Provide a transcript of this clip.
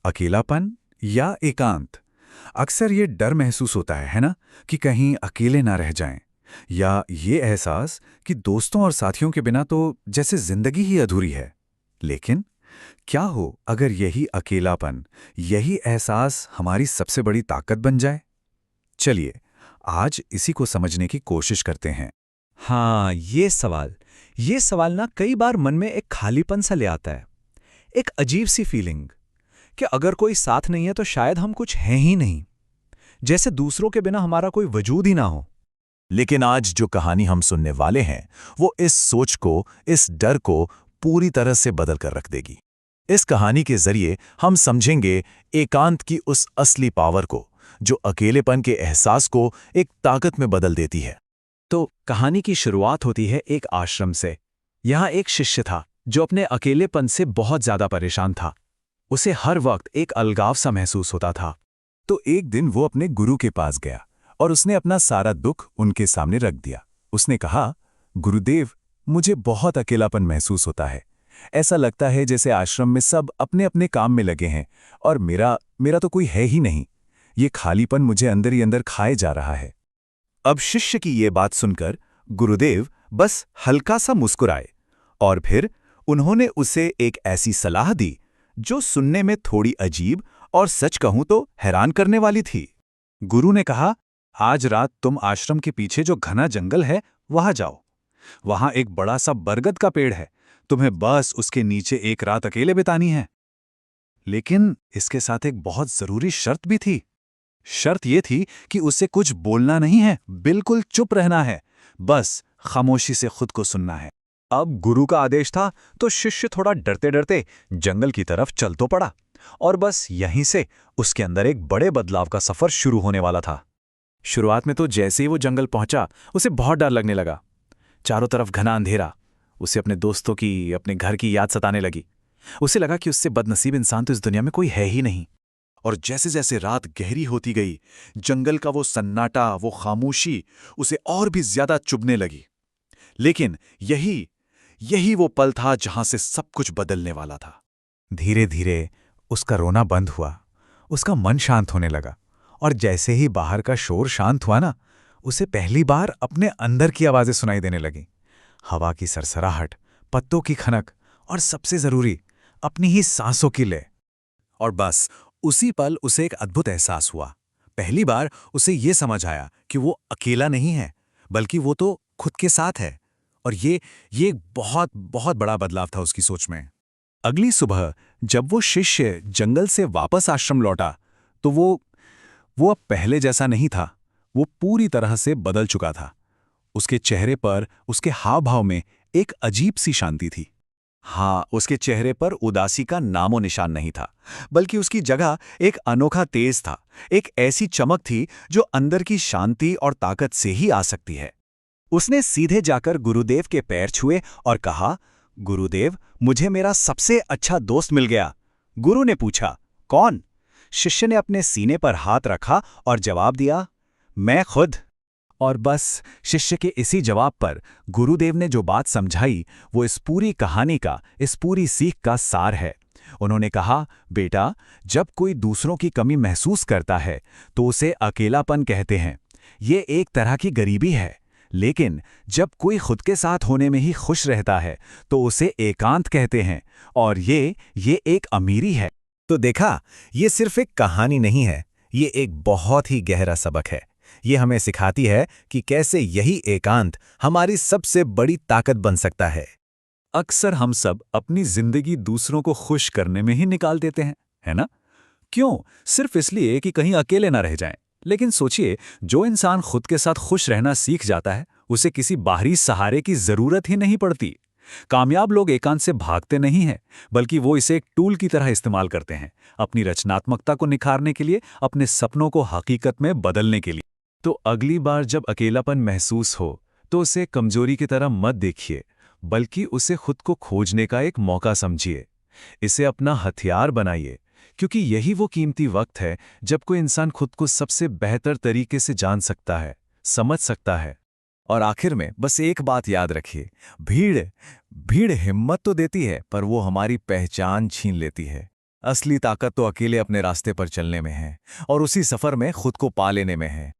अकेलापन या एकांत। अक्सर ये डर महसूस होता है ना, कि कहीं अकेले ना रह जाएं, या ये एहसास कि दोस्तों और साथियों के बिना तो जैसे जिंदगी ही अधूरी है। लेकिन क्या हो अगर यही अकेलापन, यही एहसास हमारी सबसे बड़ी ताकत बन जाए? चलिए, आज इसी को समझने की कोशिश करते हैं। हाँ, ये सवाल ना कई बार मन में एक खालीपन सा ले आता है। एक अजीब सी फीलिंग कि अगर कोई साथ नहीं है तो शायद हम कुछ हैं ही नहीं, जैसे दूसरों के बिना हमारा कोई वजूद ही ना हो। लेकिन आज जो कहानी हम सुनने वाले हैं वो इस सोच को, इस डर को पूरी तरह से बदल कर रख देगी। इस कहानी के जरिए हम समझेंगे एकांत की उस असली पावर को, जो अकेलेपन के एहसास को एक ताकत में बदल देती है। तो कहानी की शुरुआत होती है एक आश्रम से। यहाँ एक शिष्य था जो अपने अकेलेपन से बहुत ज्यादा परेशान था। उसे हर वक्त एक अलगाव सा महसूस होता था। तो एक दिन वो अपने गुरु के पास गया और उसने अपना सारा दुख उनके सामने रख दिया। उसने कहा, गुरुदेव, मुझे बहुत अकेलापन महसूस होता है। ऐसा लगता है जैसे आश्रम में सब अपने अपने काम में लगे हैं और मेरा तो कोई है ही नहीं। ये खालीपन मुझे अंदर ही अंदर खाए जा रहा है। अब शिष्य की ये बात सुनकर गुरुदेव बस हल्का सा मुस्कुराए, और फिर उन्होंने उसे एक ऐसी सलाह दी जो सुनने में थोड़ी अजीब और सच कहूं तो हैरान करने वाली थी। गुरु ने कहा, आज रात तुम आश्रम के पीछे जो घना जंगल है वहां जाओ। वहां एक बड़ा सा बरगद का पेड़ है, तुम्हें बस उसके नीचे एक रात अकेले बितानी है। लेकिन इसके साथ एक बहुत जरूरी शर्त भी थी। शर्त यह थी कि उसे कुछ बोलना नहीं है, बिल्कुल चुप रहना है, बस खामोशी से खुद को सुनना है। अब गुरु का आदेश था तो शिष्य थोड़ा डरते डरते जंगल की तरफ चल तो पड़ा, और बस यहीं से उसके अंदर एक बड़े बदलाव का सफर शुरू होने वाला था। शुरुआत में तो जैसे ही वो जंगल पहुंचा, उसे बहुत डर लगने लगा। चारों तरफ घना अंधेरा। उसे अपने दोस्तों की, अपने घर की याद सताने लगी। उसे लगा कि उससे बदनसीब इंसान तो इस दुनिया में कोई है ही नहीं। और जैसे जैसे रात गहरी होती गई, जंगल का वो सन्नाटा, वो खामोशी उसे और भी ज्यादा चुभने लगी। लेकिन यही यही वो पल था जहां से सब कुछ बदलने वाला था। धीरे धीरे उसका रोना बंद हुआ, उसका मन शांत होने लगा, और जैसे ही बाहर का शोर शांत हुआ ना, उसे पहली बार अपने अंदर की आवाजें सुनाई देने लगी। हवा की सरसराहट, पत्तों की खनक, और सबसे जरूरी, अपनी ही सांसों की लय। और बस उसी पल उसे एक अद्भुत एहसास हुआ। पहली बार उसे ये समझ आया कि वो अकेला नहीं है, बल्कि वो तो खुद के साथ है। और ये एक बहुत बहुत बड़ा बदलाव था उसकी सोच में। अगली सुबह जब वो शिष्य जंगल से वापस आश्रम लौटा, तो वो अब पहले जैसा नहीं था। वो पूरी तरह से बदल चुका था। उसके चेहरे पर, उसके हाव भाव में एक अजीब सी शांति थी। हाँ, उसके चेहरे पर उदासी का नामो निशान नहीं था, बल्कि उसकी जगह एक अनोखा तेज था। एक ऐसी चमक थी जो अंदर की शांति और ताकत से ही आ सकती है। उसने सीधे जाकर गुरुदेव के पैर छुए और कहा, गुरुदेव, मुझे मेरा सबसे अच्छा दोस्त मिल गया। गुरु ने पूछा, कौन? शिष्य ने अपने सीने पर हाथ रखा और जवाब दिया, मैं खुद। और बस शिष्य के इसी जवाब पर गुरुदेव ने जो बात समझाई, वो इस पूरी कहानी का, इस पूरी सीख का सार है। उन्होंने कहा, बेटा, जब कोई दूसरों की कमी महसूस करता है तो उसे अकेलापन कहते हैं। ये एक तरह की गरीबी है। लेकिन जब कोई खुद के साथ होने में ही खुश रहता है तो उसे एकांत कहते हैं, और ये एक अमीरी है। तो देखा, ये सिर्फ एक कहानी नहीं है, ये एक बहुत ही गहरा सबक है। ये हमें सिखाती है कि कैसे यही एकांत हमारी सबसे बड़ी ताकत बन सकता है। अक्सर हम सब अपनी जिंदगी दूसरों को खुश करने में ही निकाल देते हैं, है ना? क्यों? सिर्फ इसलिए कि कहीं अकेले ना रह जाएं। लेकिन सोचिए, जो इंसान खुद के साथ खुश रहना सीख जाता है, उसे किसी बाहरी सहारे की जरूरत ही नहीं पड़ती। कामयाब लोग एकांत से भागते नहीं हैं, बल्कि वो इसे एक टूल की तरह इस्तेमाल करते हैं, अपनी रचनात्मकता को निखारने के लिए, अपने सपनों को हकीकत में बदलने के लिए। तो अगली बार जब अकेलापन महसूस हो, तो उसे कमजोरी की तरह मत देखिए, बल्कि उसे खुद को खोजने का एक मौका समझिए। इसे अपना हथियार बनाइए, क्योंकि यही वो कीमती वक्त है जब कोई इंसान खुद को सबसे बेहतर तरीके से जान सकता है, समझ सकता है। और आखिर में बस एक बात याद रखिए, भीड़ भीड़ हिम्मत तो देती है, पर वो हमारी पहचान छीन लेती है। असली ताकत तो अकेले अपने रास्ते पर चलने में है और उसी सफर में खुद को पा लेने में है।